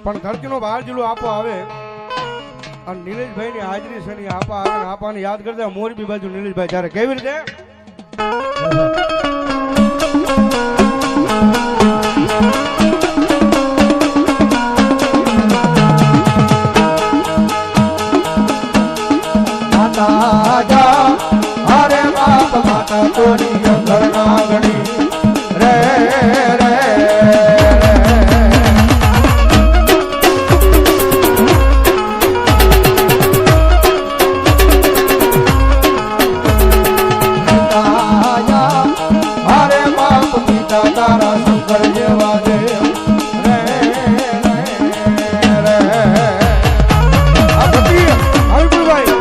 પણ ધરતીનો બહાર જિલ્લો આપો આવે અને નીલેશભાઈ ની હાજરી છે ની આપા આવે આપાને યાદ કરતા મોરબી બાજુ નીલેશભાઈ ત્યારે કેવી રીતે અરે બાપ માતા તોરી ઘરના ગણી રે રે અરે બાપ પિતા તારા શંકર જેવા દેવ રે રે રે આ બધી હરગુભાઈ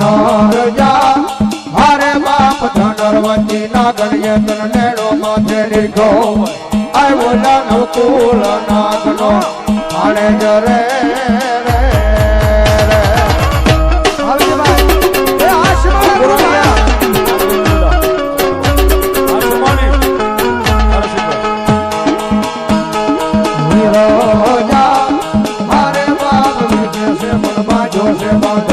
ધનરજા હરે બાપ ધનરવતી નાગણીય તન નેડો માથે લીધો આવ્યો નાનો કુલ નાગનો આણે જરે રે રે હરજીભાઈ એ આશીર્વાદ ગુરુયા વીરોજા હરે બાપ વિજય સે મન બાજો સે બાજો